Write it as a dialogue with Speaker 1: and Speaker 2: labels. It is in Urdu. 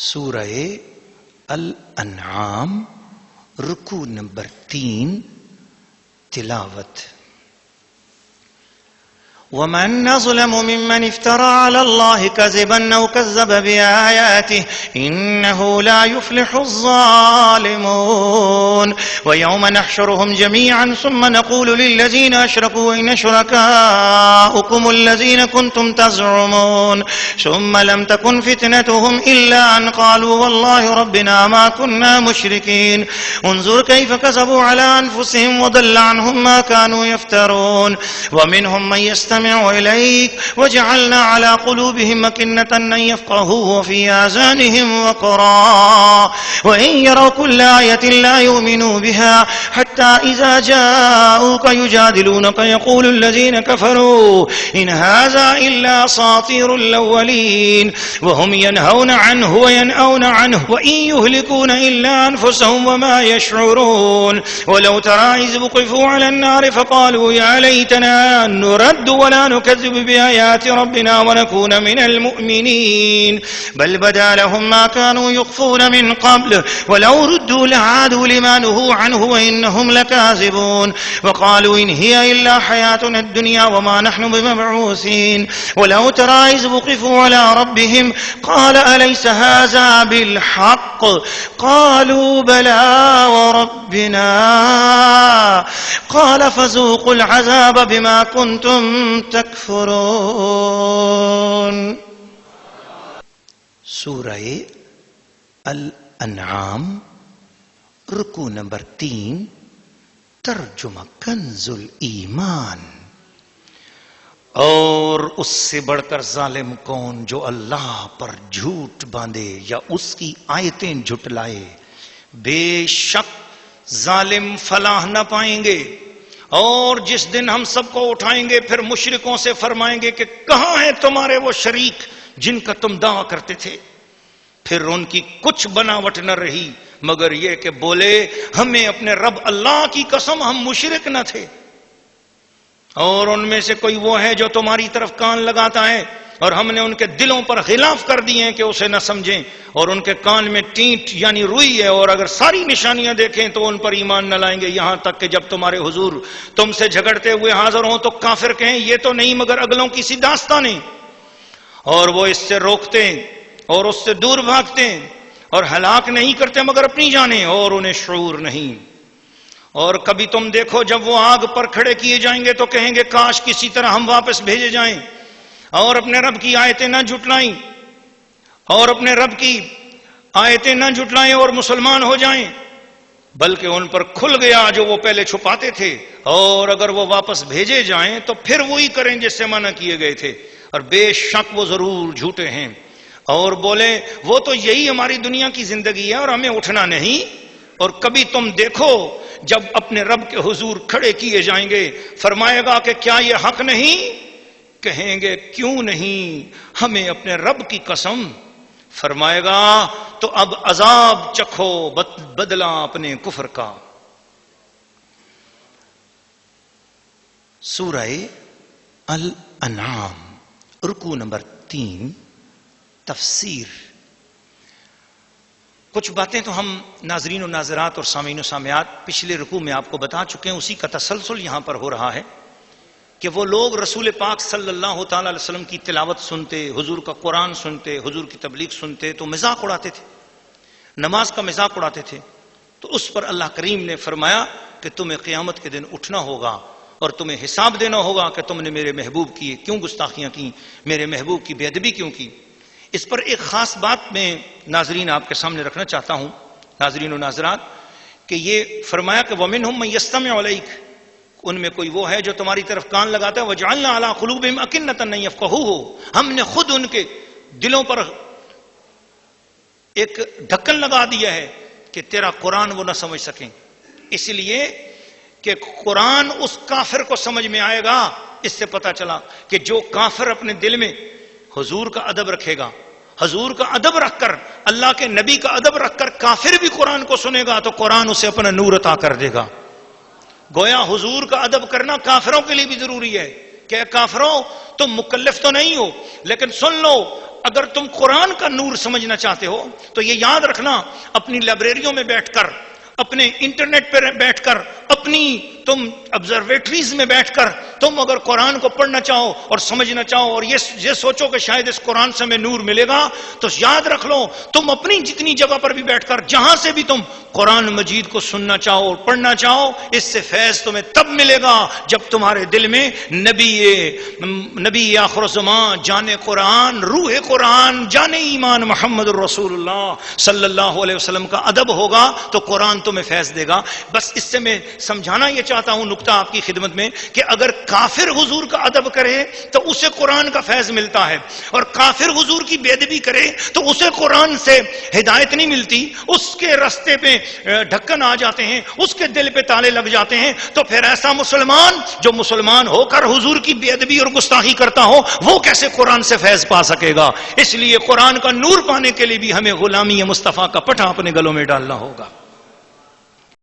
Speaker 1: سورہ الانعام رکوع نمبر 3 تلاوت. ومن أظلم ممن افترى على الله كذبا أو كذب بآياته إنه لا يفلح الظالمون. ويوم نحشرهم جميعا ثم نقول للذين أشركوا إن شركاؤكم الذين كنتم تزعمون ثم لم تكن فتنتهم إلا أن قالوا والله ربنا ما كنا مشركين. انظر كيف كذبوا على أنفسهم وضل عنهم ما كانوا يفترون. ومنهم من يستمع إليك وجعلنا على قلوبهم أكنة أن يفقهوا وفي آذانهم وقرا وإن يروا كل آية لا يؤمنوا بها حتى إذا جاءوك يجادلونك يقول الذين كفروا إن هذا إلا أساطير الأولين وهم ينهون عنه وينأون عنه وإن يهلكون إلا أنفسهم وما يشعرون. ولو ترى إذ وقفوا على النار فقالوا يا ليتنا نرد ولا نكذب بآيات ربنا ونكون من المؤمنين بل بدا لهم ما كانوا يخفون من قبل ولو ردوا لعادوا لما نهوا عنه وإنهم لكاذبون. وقالوا إن هي إلا حياتنا الدنيا وما نحن بمبعوثين. ولو ترى إذ وقفوا على ربهم قال أليس هذا بالحق قالوا بلى وربنا قال فذوقوا العذاب بما كنتم تکفرون. سورہ الانعام رکوع نمبر 3 ترجمہ کنز الایمان. اور اس سے بڑھ کر ظالم کون جو اللہ پر جھوٹ باندھے یا اس کی آیتیں جھٹلائے. بے شک ظالم فلاح نہ پائیں گے. اور جس دن ہم سب کو اٹھائیں گے پھر مشرکوں سے فرمائیں گے کہ کہاں ہیں تمہارے وہ شریک جن کا تم دعویٰ کرتے تھے. پھر ان کی کچھ بناوٹ نہ رہی مگر یہ کہ بولے ہمیں اپنے رب اللہ کی قسم ہم مشرک نہ تھے. اور ان میں سے کوئی وہ ہے جو تمہاری طرف کان لگاتا ہے اور ہم نے ان کے دلوں پر غلاف کر دیے ہیں کہ اسے نہ سمجھیں اور ان کے کان میں ٹینٹ یعنی روئی ہے اور اگر ساری نشانیاں دیکھیں تو ان پر ایمان نہ لائیں گے. یہاں تک کہ جب تمہارے حضور تم سے جھگڑتے ہوئے حاضر ہوں تو کافر کہیں یہ تو نہیں مگر اگلوں کی سی داستانیں. اور وہ اس سے روکتے اور اس سے دور بھاگتے اور ہلاک نہیں کرتے مگر اپنی جانیں اور انہیں شعور نہیں. اور کبھی تم دیکھو جب وہ آگ پر کھڑے کیے جائیں گے تو کہیں گے کاش کسی طرح ہم واپس بھیجے جائیں اور اپنے رب کی آیتیں نہ جھٹلائیں اور اپنے رب کی آیتیں نہ جھٹلائیں اور مسلمان ہو جائیں. بلکہ ان پر کھل گیا جو وہ پہلے چھپاتے تھے اور اگر وہ واپس بھیجے جائیں تو پھر وہی کریں جس سے منع کیے گئے تھے اور بے شک وہ ضرور جھوٹے ہیں. اور بولے وہ تو یہی ہماری دنیا کی زندگی ہے اور ہمیں اٹھنا نہیں. اور کبھی تم دیکھو جب اپنے رب کے حضور کھڑے کیے جائیں گے فرمائے گا کہ کیا یہ حق نہیں. کہیں گے کیوں نہیں ہمیں اپنے رب کی قسم. فرمائے گا تو اب عذاب چکھو بدلہ اپنے کفر کا. سورہ الانعام رکوع نمبر 3 تفسیر. کچھ باتیں تو ہم ناظرین و ناظرات اور سامعین و سامعات پچھلے رکوع میں آپ کو بتا چکے ہیں. اسی کا تسلسل یہاں پر ہو رہا ہے کہ وہ لوگ رسول پاک صلی اللہ تعالی علیہ وسلم کی تلاوت سنتے حضور کا قرآن سنتے حضور کی تبلیغ سنتے تو مذاق اڑاتے تھے نماز کا مذاق اڑاتے تھے. تو اس پر اللہ کریم نے فرمایا کہ تمہیں قیامت کے دن اٹھنا ہوگا اور تمہیں حساب دینا ہوگا کہ تم نے میرے محبوب کی کیوں گستاخیاں کی میرے محبوب کی بے ادبی کیوں کی. اس پر ایک خاص بات میں ناظرین آپ کے سامنے رکھنا چاہتا ہوں ناظرین و ناظرات کہ یہ فرمایا کہ وَمِنْهُمْ مَن يَسْتَمِعُ إِلَيْكَ ان میں کوئی وہ ہے جو تمہاری طرف کان لگاتا ہے. وَجَعَلْنَا عَلَىٰ قُلُوبِهِمْ أَكِنَّةً أَن يَفْقَهُوهُ ہم نے خود ان کے دلوں پر ایک ڈھکن لگا دیا ہے کہ تیرا قرآن وہ نہ سمجھ سکیں. اس لیے کہ قرآن اس کافر کو سمجھ میں آئے گا. اس سے پتہ چلا کہ جو کافر اپنے دل میں حضور کا ادب رکھے گا حضور کا ادب رکھ کر اللہ کے نبی کا ادب رکھ کر کافر بھی قرآن کو سنے گا تو قرآن اسے اپنا نور عطا کر دے گا. گویا حضور کا ادب کرنا کافروں کے لیے بھی ضروری ہے کہ کافروں تم مکلف تو نہیں ہو لیکن سن لو اگر تم قرآن کا نور سمجھنا چاہتے ہو تو یہ یاد رکھنا، اپنی لائبریریوں میں بیٹھ کر، اپنے انٹرنیٹ پر بیٹھ کر، اپنی تم آبزرویٹریز میں بیٹھ کر تم اگر قرآن کو پڑھنا چاہو اور سمجھنا چاہو اور یہ سوچو کہ شاید اس قرآن سے ہمیں نور ملے گا، تو یاد رکھ لو تم اپنی جتنی جگہ پر بھی بیٹھ کر، جہاں سے بھی تم قرآن مجید کو سننا چاہو اور پڑھنا چاہو، اس سے فیض تمہیں تب ملے گا جب تمہارے دل میں نبی آخر الزمان، جان قرآن، روح قرآن، جان ایمان محمد الرسول اللہ صلی اللہ علیہ وسلم کا ادب ہوگا تو قرآن تمہیں فیض دے گا۔ بس اس سے میں سمجھانا یہ چاہتا ہوں نقطہ آپ کی خدمت میں کہ اگر کافر حضور کا ادب کرے تو اسے قرآن کا فیض ملتا ہے، اور کافر حضور کی بے ادبی کرے تو اسے قرآن سے ہدایت نہیں ملتی، اس کے راستے پہ ڈھکن آ جاتے ہیں، اس کے دل پہ تالے لگ جاتے ہیں۔ تو پھر ایسا مسلمان جو مسلمان ہو کر حضور کی بے ادبی اور گستاخی کرتا ہو، وہ کیسے قرآن سے فیض پا سکے گا؟ اس لیے قرآن کا نور پانے کے لیے بھی ہمیں غلامی مصطفیٰ کا پٹھا اپنے گلوں میں ڈالنا ہوگا۔